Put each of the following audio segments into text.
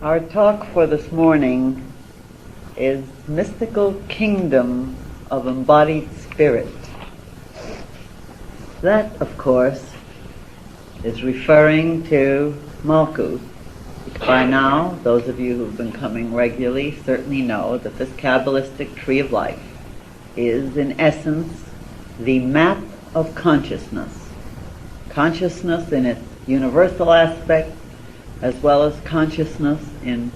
Our talk for this morning is Mystical Kingdom of Embodied Spirit. That, of course, is referring to Malkuth. By now, those of you who've been coming regularly certainly know that this Kabbalistic tree of life is, in essence, the map of consciousness. Consciousness in its universal aspect, as well as consciousness in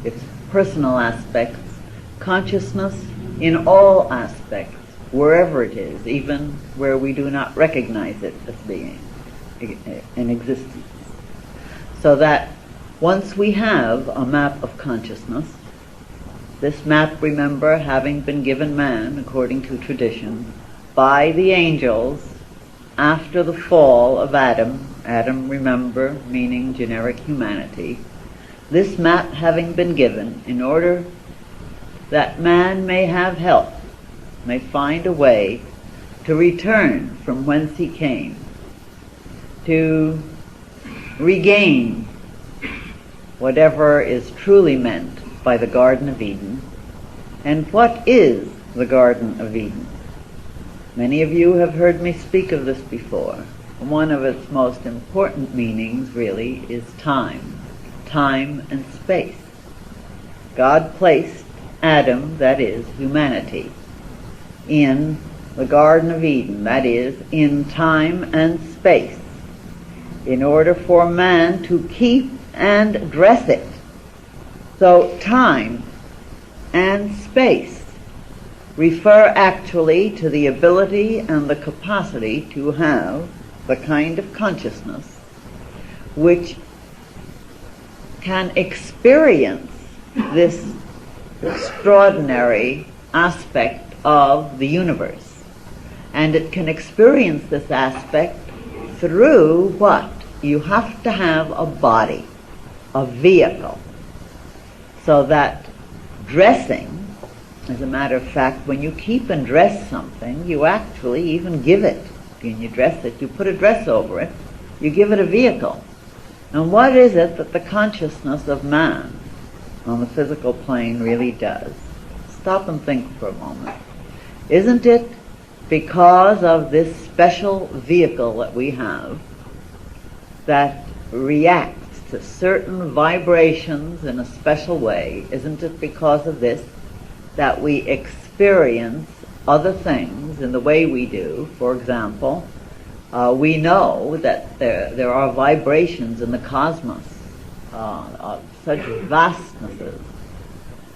its personal aspects, consciousness in all aspects, wherever it is, even where we do not recognize it as being in existence. So that once we have a map of consciousness, this map, remember, having been given man, according to tradition, by the angels after the fall of Adam, remember, meaning generic humanity, this map having been given in order that man may have help, may find a way to return from whence he came, to regain whatever is truly meant by the Garden of Eden. And what is the Garden of Eden? Many of you have heard me speak of this before. One of its most important meanings, really, is time and space. God placed Adam, that is, humanity, in the Garden of Eden, that is, in time and space, in order for man to keep and dress it. So time and space refer actually to the ability and the capacity to have the kind of consciousness which can experience this extraordinary aspect of the universe. And it can experience this aspect through what? You have to have a body, a vehicle. So that dressing, as a matter of fact, when you keep and dress something, you actually even give it. When you dress it, you put a dress over it, you give it a vehicle. And what is it that the consciousness of man on the physical plane really does? Stop and think for a moment. Isn't it because of this special vehicle that we have that reacts to certain vibrations in a special way, isn't it because of this that we experience other things in the way we do? For example, we know that there are vibrations in the cosmos of such vastnesses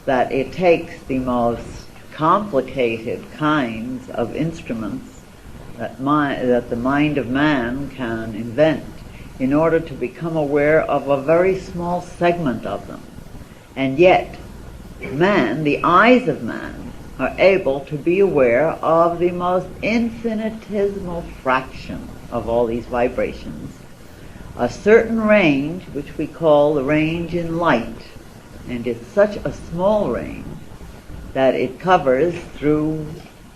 that it takes the most complicated kinds of instruments that the mind of man can invent in order to become aware of a very small segment of them. And yet, man, the eyes of man, are able to be aware of the most infinitesimal fraction of all these vibrations. A certain range, which we call the range in light, and it's such a small range that it covers through,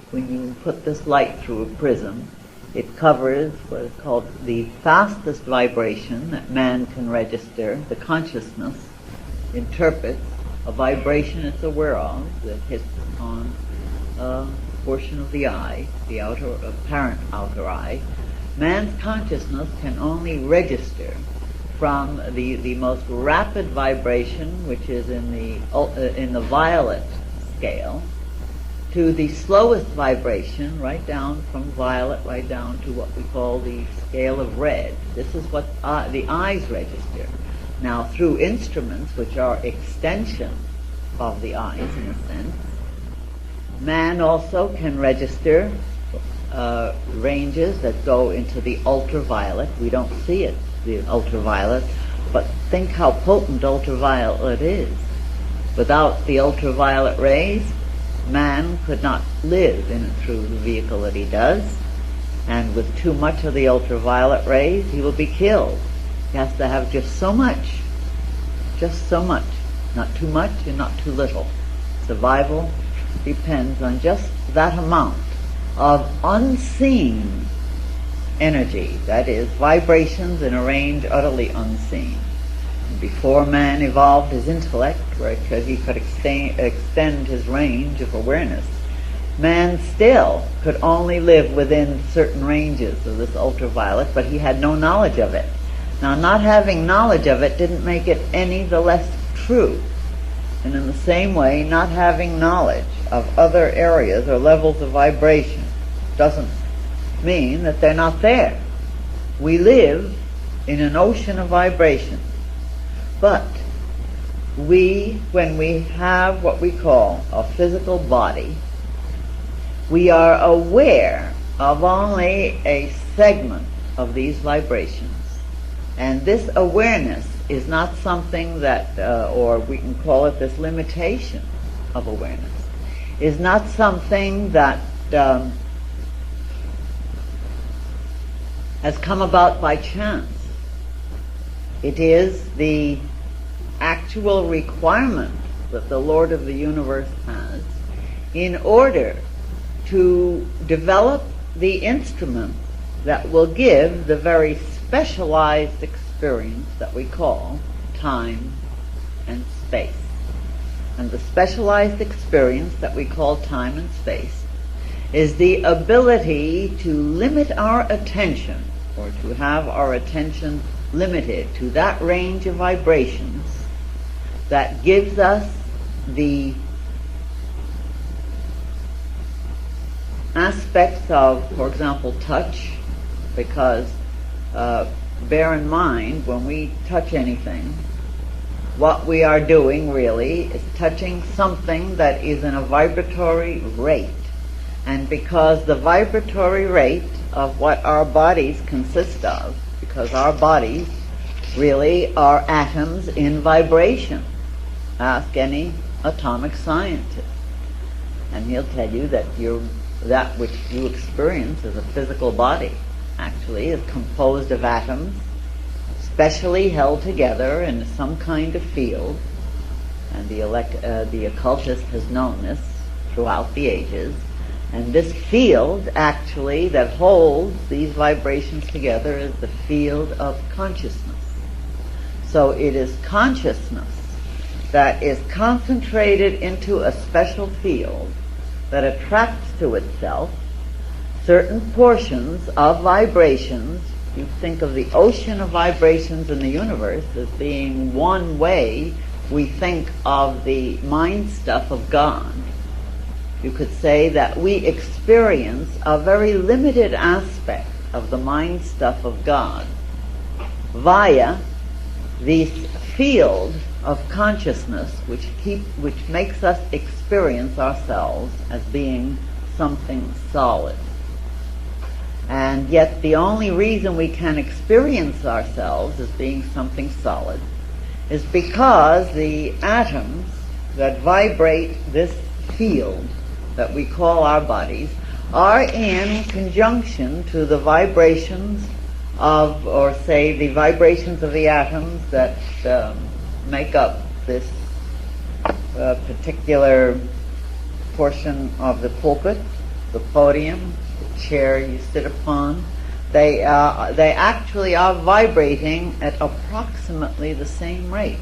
when you put this light through a prism, it covers what is called the fastest vibration that man can register. The consciousness interprets a vibration it's aware of that hits on a portion of the eye, the apparent outer eye. Man's consciousness can only register from the most rapid vibration, which is in the violet scale, to the slowest vibration, right down from violet, right down to what we call the scale of red. This is what the eyes register. Now, through instruments which are extensions of the eyes, in a sense, man also can register ranges that go into the ultraviolet. We don't see it, the ultraviolet, but think how potent ultraviolet is. Without the ultraviolet rays, man could not live in it through the vehicle that he does, and with too much of the ultraviolet rays, he will be killed. He has to have just so much, not too much and not too little. Survival depends on just that amount of unseen energy, that is, vibrations in a range utterly unseen. before man evolved his intellect, right, because he could extend his range of awareness, man still could only live within certain ranges of this ultraviolet, but he had no knowledge of it. Now, not having knowledge of it didn't make it any the less true. And in the same way, not having knowledge of other areas or levels of vibration doesn't mean that they're not there. We live in an ocean of vibration. But when we have what we call a physical body, we are aware of only a segment of these vibrations. And this awareness is not something that, or we can call it this limitation of awareness, is not something that has come about by chance. It is the actual requirement that the Lord of the universe has in order to develop the instrument that will give the very specialized experience that we call time and space. And the specialized experience that we call time and space is the ability to limit our attention, or to have our attention limited to that range of vibrations that gives us the aspects of, for example, touch, because bear in mind, when we touch anything, what we are doing really is touching something that is in a vibratory rate. And because the vibratory rate of what our bodies consist of, because our bodies really are atoms in vibration. Ask any atomic scientist, and he'll tell you that that which you experience as a physical body actually is composed of atoms specially held together in some kind of field, and the occultist has known this throughout the ages. And this field actually that holds these vibrations together is the field of consciousness. So it is consciousness that is concentrated into a special field that attracts to itself certain portions of vibrations. You think of the ocean of vibrations in the universe as being one way we think of the mind stuff of God. You could say that we experience a very limited aspect of the mind stuff of God via this field of consciousness which makes us experience ourselves as being something solid. And yet the only reason we can experience ourselves as being something solid is because the atoms that vibrate this field that we call our bodies are in conjunction to the vibrations of, or say, the vibrations of the atoms that make up this particular portion of the pulpit, the podium, the chair you sit upon. They actually are vibrating at approximately the same rates.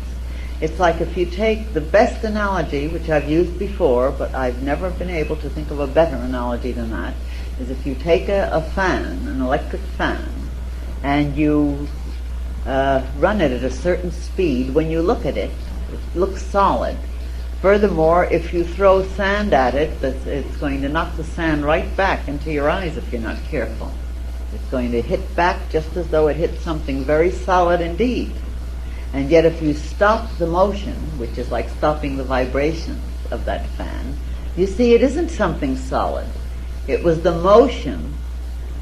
It's like if you take the best analogy, which I've used before, but I've never been able to think of a better analogy than that, is if you take a fan, an electric fan, and you run it at a certain speed, when you look at it, it looks solid. Furthermore, if you throw sand at it, it's going to knock the sand right back into your eyes if you're not careful. It's going to hit back just as though it hit something very solid indeed. And yet if you stop the motion, which is like stopping the vibrations of that fan, you see it isn't something solid. It was the motion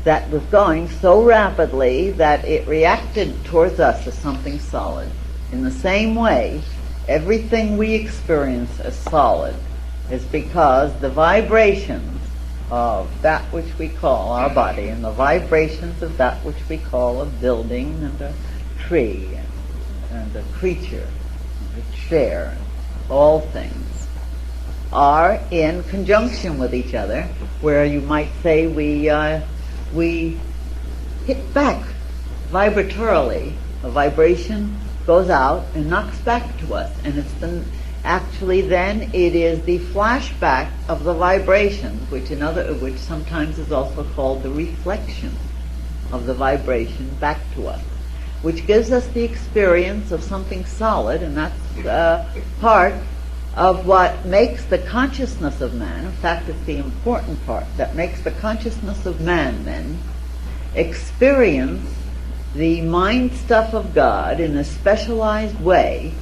that was going so rapidly that it reacted towards us as something solid. In the same way, everything we experience as solid is because the vibrations of that which we call our body and the vibrations of that which we call a building and a tree and a creature, and a chair, all things, are in conjunction with each other, where you might say we hit back vibratorily. A vibration goes out and knocks back to us, and actually then it is the flashback of the vibrations, which sometimes is also called the reflection of the vibration back to us, which gives us the experience of something solid, and that's part of what makes the consciousness of man, in fact it's the important part, that makes the consciousness of man then experience the mind stuff of God in a specialized way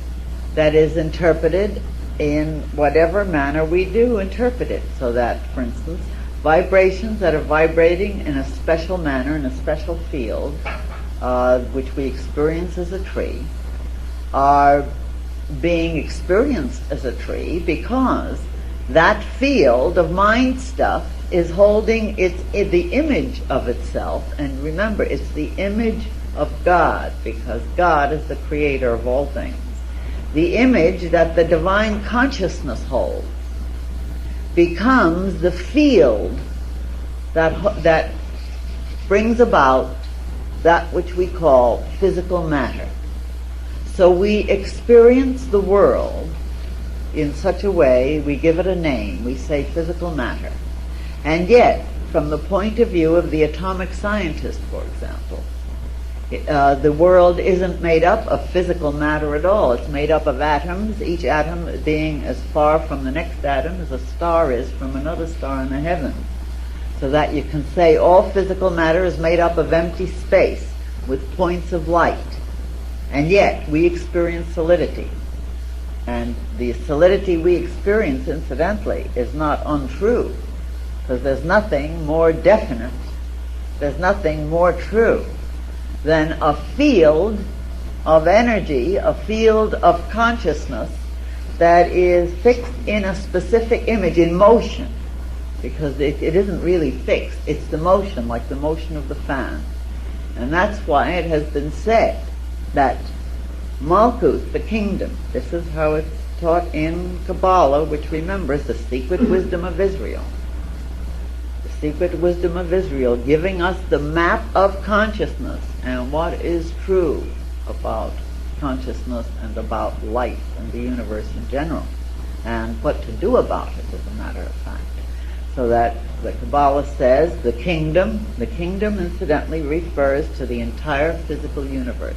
that is interpreted in whatever manner we do interpret it. So that, for instance, vibrations that are vibrating in a special manner, in a special field, which we experience as a tree, are being experienced as a tree because that field of mind stuff is holding the image of itself. And remember, it's the image of God, because God is the creator of all things. The image that the divine consciousness holds becomes the field that brings about that which we call physical matter. So we experience the world in such a way, we give it a name, we say physical matter. And yet, from the point of view of the atomic scientist, for example, the world isn't made up of physical matter at all. It's made up of atoms, each atom being as far from the next atom as a star is from another star in the heavens. So that you can say all physical matter is made up of empty space with points of light. And yet, we experience solidity. And the solidity we experience, incidentally, is not untrue, because there's nothing more definite, there's nothing more true than a field of energy, a field of consciousness that is fixed in a specific image, in motion, because it isn't really fixed, it's the motion, like the motion of the fan. And that's why it has been said that Malkuth, the kingdom, this is how it's taught in Kabbalah, which remembers the secret wisdom of Israel. The secret wisdom of Israel, giving us the map of consciousness and what is true about consciousness and about life and the universe in general, and what to do about it, as a matter of fact. So that the Kabbalah says the kingdom incidentally refers to the entire physical universe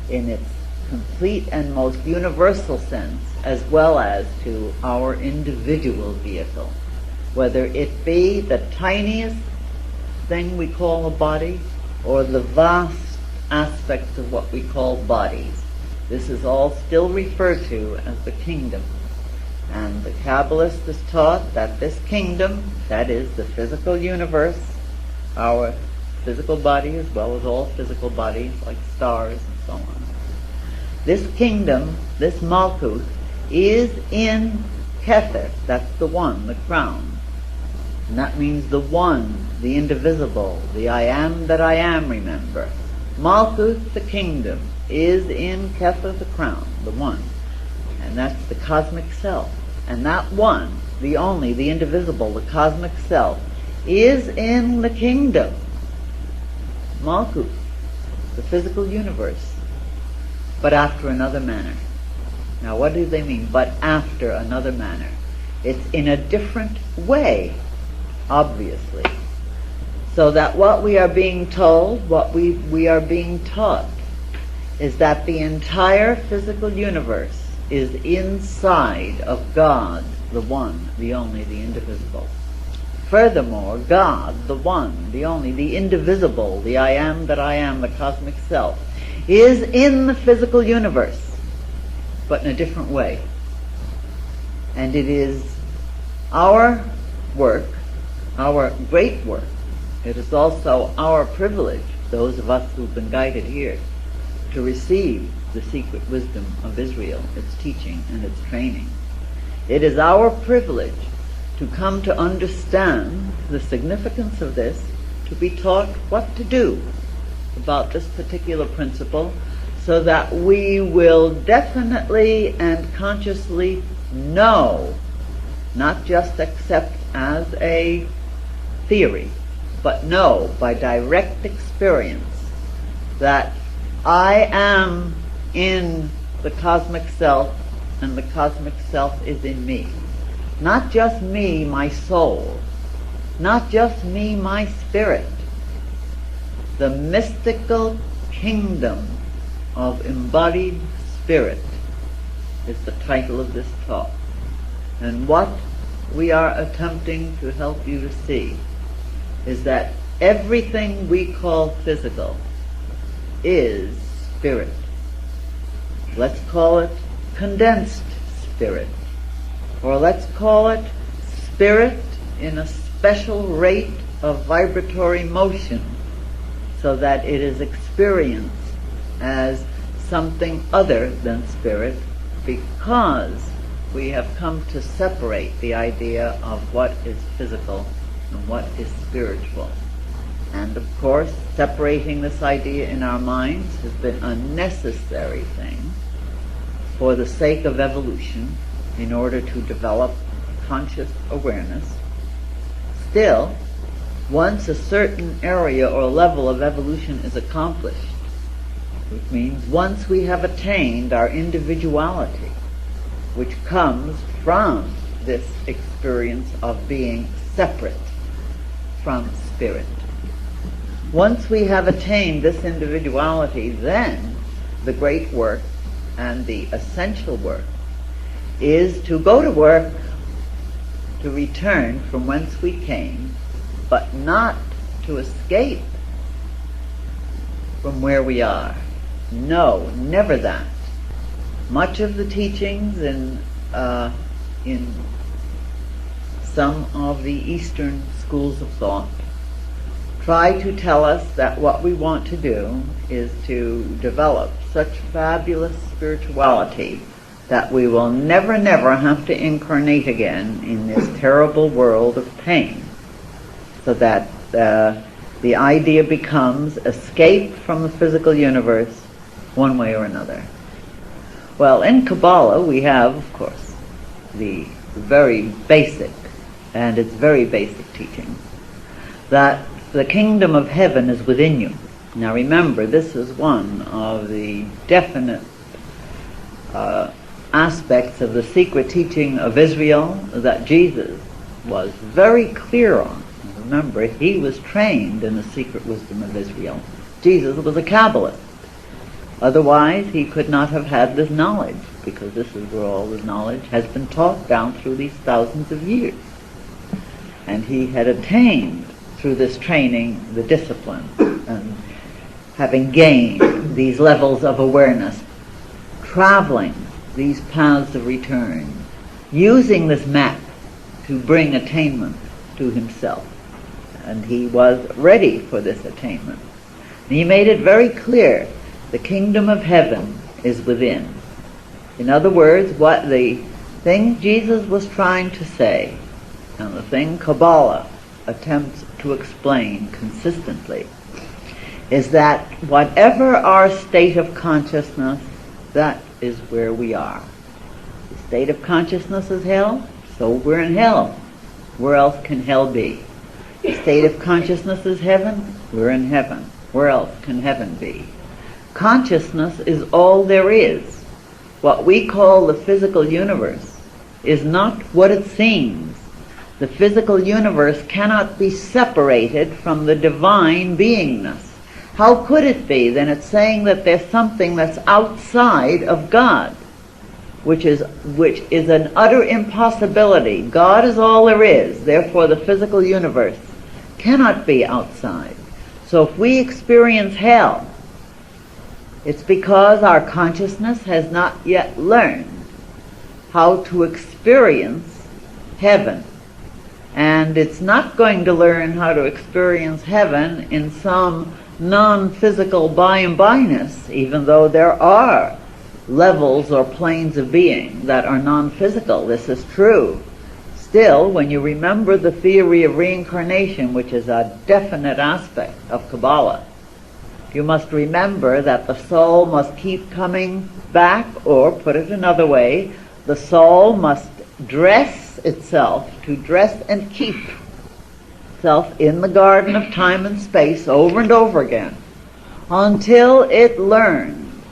in its complete and most universal sense, as well as to our individual vehicle, whether it be the tiniest thing we call a body or the vast aspects of what we call bodies. This is all still referred to as the kingdom. And the Kabbalist is taught that this kingdom, that is the physical universe, our physical body as well as all physical bodies like stars and so on, this kingdom, this Malkuth, is in Kether, that's the one, the crown. And that means the one, the indivisible, the I am that I am, remember. Malkuth, the kingdom, is in Kether, the crown, the one. And that's the cosmic self. And that one, the only, the indivisible, the cosmic self, is in the kingdom. Malkuth, the physical universe, but after another manner. Now what do they mean, but after another manner? It's in a different way, obviously. So that what we are being told, what we are being taught, is that the entire physical universe is inside of God, the one, the only, the indivisible. Furthermore, God, the one, the only, the indivisible, the I am that I am, the cosmic self, is in the physical universe, but in a different way. And it is our work, our great work, it is also our privilege, those of us who've been guided here, to receive the secret wisdom of Israel, its teaching and its training. It is our privilege to come to understand the significance of this, to be taught what to do about this particular principle, so that we will definitely and consciously know, not just accept as a theory, but know by direct experience that I am in the cosmic self, and the cosmic self is in me. Not just me, my soul. Not just me, my spirit. The mystical kingdom of embodied spirit is the title of this talk. And what we are attempting to help you to see is that everything we call physical is spirit. Let's call it condensed spirit, or let's call it spirit in a special rate of vibratory motion, so that it is experienced as something other than spirit, because we have come to separate the idea of what is physical and what is spiritual. And of course, separating this idea in our minds has been a necessary thing for the sake of evolution, in order to develop conscious awareness. Still, once a certain area or level of evolution is accomplished, which means once we have attained our individuality, which comes from this experience of being separate from spirit. Once we have attained this individuality, then the great work and the essential work is to go to work to return from whence we came, but not to escape from where we are. No, never that. Much of the teachings in some of the Eastern schools of thought try to tell us that what we want to do is to develop such fabulous spirituality that we will never, never have to incarnate again in this terrible world of pain, so that the idea becomes escape from the physical universe one way or another. Well, in Kabbalah we have, of course, the very basic, and it's very basic teaching, that the kingdom of heaven is within you. Now remember, this is one of the definite aspects of the secret teaching of Israel that Jesus was very clear on. Remember, he was trained in the secret wisdom of Israel. Jesus was a Kabbalist. Otherwise, he could not have had this knowledge, because this is where all the knowledge has been taught down through these thousands of years. And he had attained, through this training, the discipline, and having gained these levels of awareness, traveling these paths of return, using this map to bring attainment to himself. And he was ready for this attainment. And he made it very clear, the kingdom of heaven is within. In other words, what the thing Jesus was trying to say, and the thing Kabbalah attempts to explain consistently, is that whatever our state of consciousness, that is where we are. The state of consciousness is hell, so we're in hell. Where else can hell be? The state of consciousness is heaven, we're in heaven. Where else can heaven be? Consciousness is all there is. What we call the physical universe is not what it seems. The physical universe cannot be separated from the divine beingness. How could it be? Then it's saying that there's something that's outside of God, which is an utter impossibility. God is all there is. Therefore, the physical universe cannot be outside. So if we experience hell, it's because our consciousness has not yet learned how to experience heaven. And it's not going to learn how to experience heaven in some non-physical by and byness, even though there are levels or planes of being that are non-physical. This is true. Still, when you remember the theory of reincarnation, which is a definite aspect of Kabbalah, you must remember that the soul must keep coming back, or put it another way, the soul must dress itself, to dress and keep itself in the garden of time and space over and over again, until it learns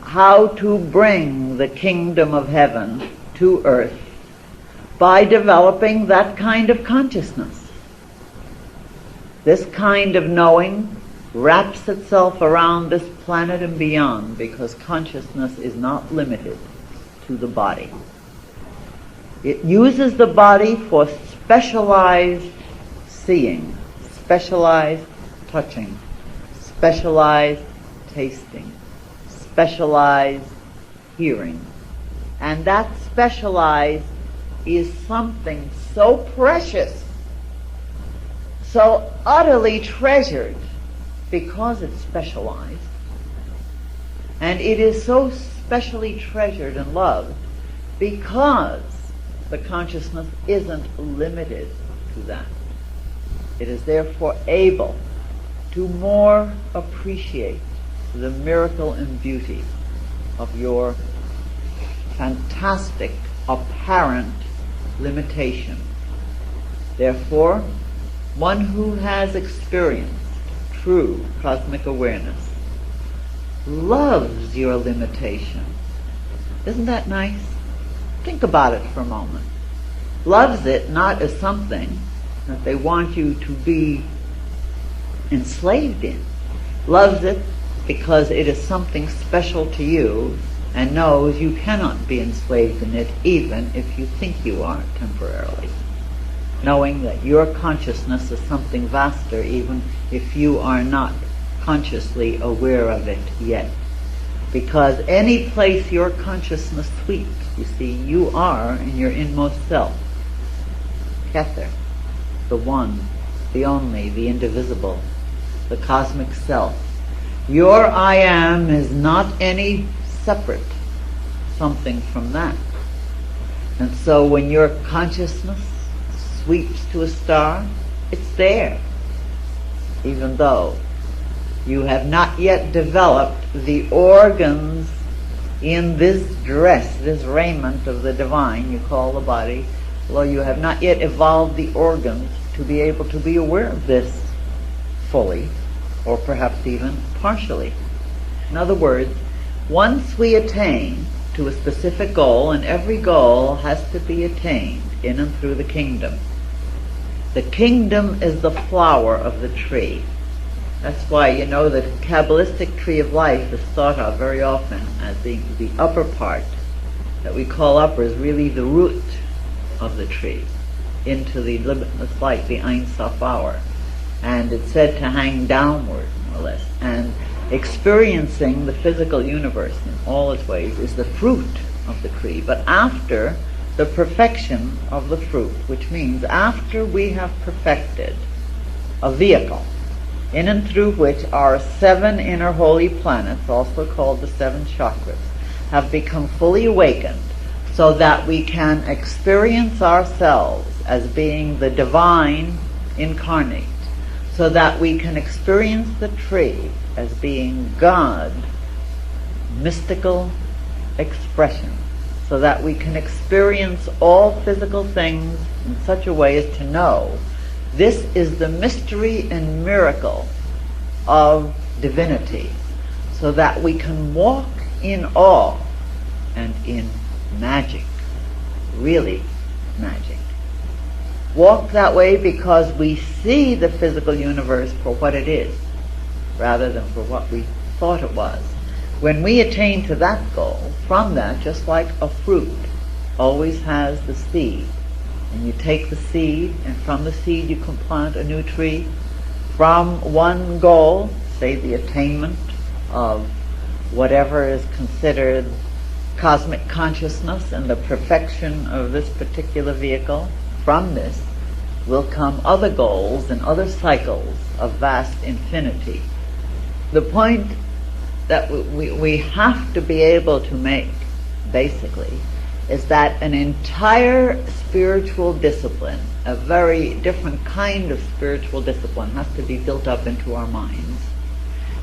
how to bring the kingdom of heaven to earth by developing that kind of consciousness. This kind of knowing wraps itself around this planet and beyond, because consciousness is not limited to the body. It uses the body for specialized seeing, specialized touching, specialized tasting, specialized hearing. And that specialized is something so precious, so utterly treasured, because it's specialized. And it is so specially treasured and loved because the consciousness isn't limited to that. It is therefore able to more appreciate the miracle and beauty of your fantastic apparent limitation. Therefore, one who has experienced true cosmic awareness loves your limitation. Isn't that nice? Think about it for a moment. Loves it not as something that they want you to be enslaved in. Loves it because it is something special to you, and knows you cannot be enslaved in it even if you think you are temporarily. Knowing that your consciousness is something vaster even if you are not consciously aware of it yet. Because any place your consciousness sweeps, you see, you are in your inmost self. Kether, the one, the only, the indivisible, the cosmic self. Your I am is not any separate something from that. And so when your consciousness sweeps to a star, it's there, even though you have not yet developed the organs in this dress, this raiment of the divine you call the body. Well, you have not yet evolved the organs to be able to be aware of this fully, or perhaps even partially. In other words, once we attain to a specific goal, and every goal has to be attained in and through the kingdom. The kingdom is the flower of the tree. That's why, you know, the Kabbalistic tree of life is thought of very often as being the upper part that we call upper is really the root of the tree into the limitless light, the Ein Sof hour. And it's said to hang downward, more or less. And experiencing the physical universe in all its ways is the fruit of the tree. But after the perfection of the fruit, which means after we have perfected a vehicle in and through which our 7 inner holy planets, also called the 7 chakras, have become fully awakened, so that we can experience ourselves as being the divine incarnate, so that we can experience the tree as being God, mystical expression, so that we can experience all physical things in such a way as to know this is the mystery and miracle of divinity, so that we can walk in awe and in magic, really magic. Walk that way because we see the physical universe for what it is, rather than for what we thought it was. When we attain to that goal, from that, just like a fruit always has the seed, and you take the seed, and from the seed you can plant a new tree, from one goal, say the attainment of whatever is considered cosmic consciousness and the perfection of this particular vehicle, from this will come other goals and other cycles of vast infinity. The point that we have to be able to make, basically, is that an entire spiritual discipline, a very different kind of spiritual discipline, has to be built up into our minds.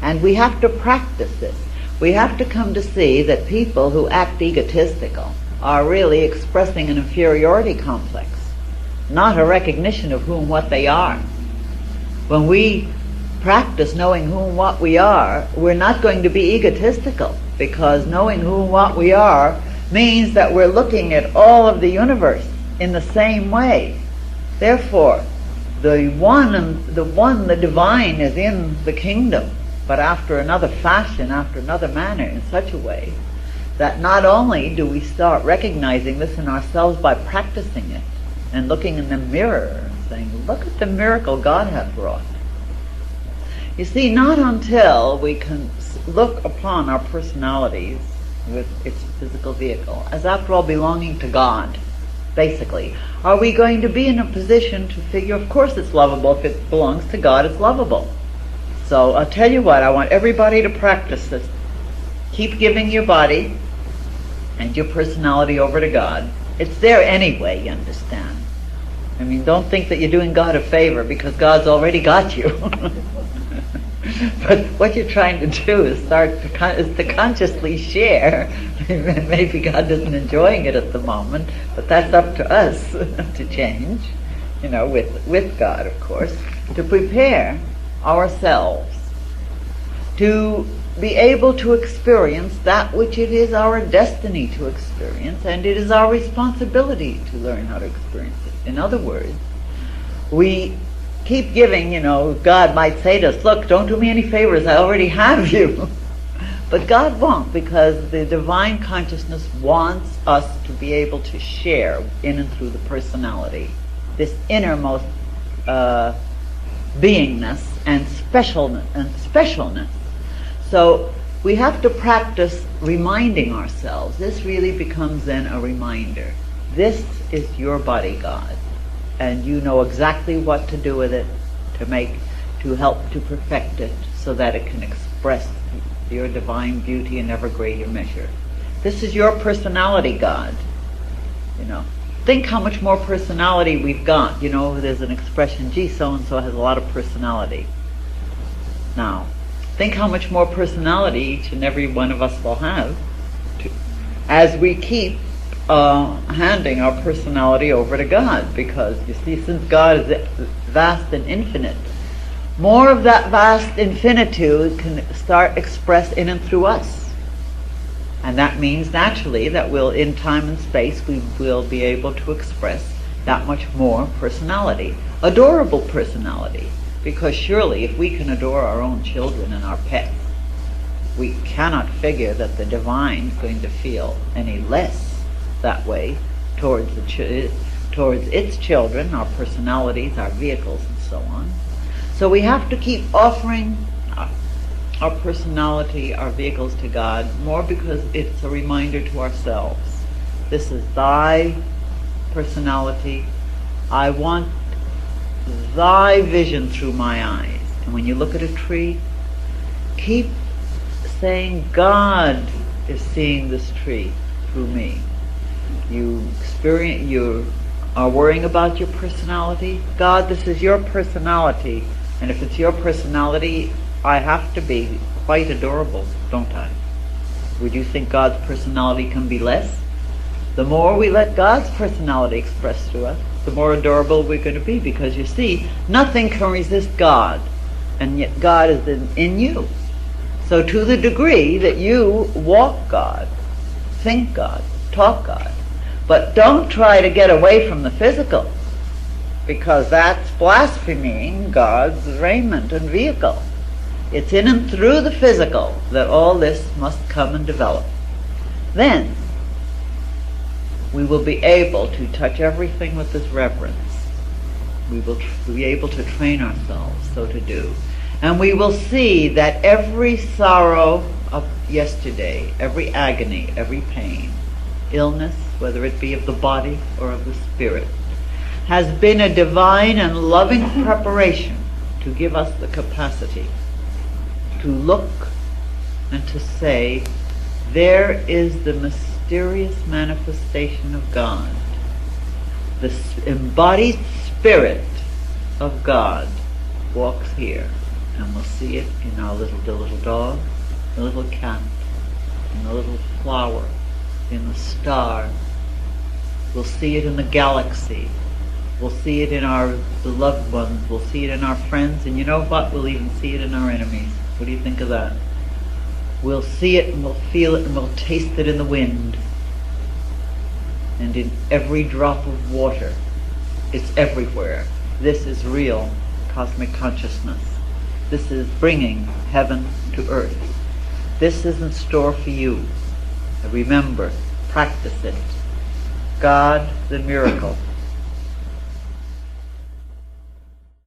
And we have to practice this. We have to come to see that people who act egotistical are really expressing an inferiority complex, not a recognition of who and what they are. When we practice knowing who and what we are, we're not going to be egotistical, because knowing who and what we are means that we're looking at all of the universe in the same way. Therefore, the divine is in the kingdom, but after another fashion, after another manner, in such a way that not only do we start recognizing this in ourselves by practicing it and looking in the mirror and saying, look at the miracle God hath wrought. You see, not until we can look upon our personalities with its physical vehicle as, after all, belonging to God, basically, are we going to be in a position to figure, of course it's lovable. If it belongs to God, it's lovable. So I'll tell you what, I want everybody to practice this. Keep giving your body and your personality over to God. It's there anyway, you understand. I mean, don't think that you're doing God a favor, because God's already got you. But what you're trying to do is to consciously share. Maybe God isn't enjoying it at the moment, but that's up to us to change, with God, of course, to prepare ourselves to be able to experience that which it is our destiny to experience, and it is our responsibility to learn how to experience it. In other words, we keep giving, God might say to us, look, don't do me any favors, I already have you. But God won't, because the divine consciousness wants us to be able to share in and through the personality, this innermost beingness and specialness. So we have to practice reminding ourselves. This really becomes then a reminder. This is your body, God, and you know exactly what to do with it to help to perfect it so that it can express your divine beauty in ever greater measure. This is your personality, God. Think how much more personality we've got. There's an expression, gee, so-and-so has a lot of personality. Now, think how much more personality each and every one of us will have as we keep handing our personality over to God. Because, you see, since God is vast and infinite, more of that vast infinitude can start expressed in and through us. And that means, naturally, that in time and space, we will be able to express that much more personality. Adorable personality. Because surely, if we can adore our own children and our pets, we cannot figure that the divine is going to feel any less that way towards its children, our personalities, our vehicles, and so on. So we have to keep offering our personality, our vehicles to God, more because it's a reminder to ourselves. This is thy personality. I want thy vision through my eyes. And when you look at a tree, keep saying, God is seeing this tree through me. You are worrying about your personality. God, this is your personality. And if it's your personality, I have to be quite adorable, don't I? Would you think God's personality can be less? The more we let God's personality express through us, the more adorable we're going to be, because you see, nothing can resist God, and yet God is in you. So to the degree that you walk God, think God, talk God, but don't try to get away from the physical, because that's blaspheming God's raiment and vehicle. It's in and through the physical that all this must come and develop. Then we will be able to touch everything with this reverence. We will be able to train ourselves so to do. And we will see that every sorrow of yesterday, every agony, every pain, illness, whether it be of the body or of the spirit, has been a divine and loving preparation to give us the capacity to look and to say, there is the mysterious manifestation of God. The embodied spirit of God walks here, and we'll see it in the little dog, the little cat, in the little flower, in the star. We'll see it in the galaxy, We'll see it in our beloved ones. We'll see it in our friends. And you know what? We'll even see it in our enemies. What do you think of that? We'll see it and we'll feel it and we'll taste it in the wind. And in every drop of water. It's everywhere. This is real cosmic consciousness. This is bringing heaven to earth. This is in store for you. Remember, practice it. God, the miracle.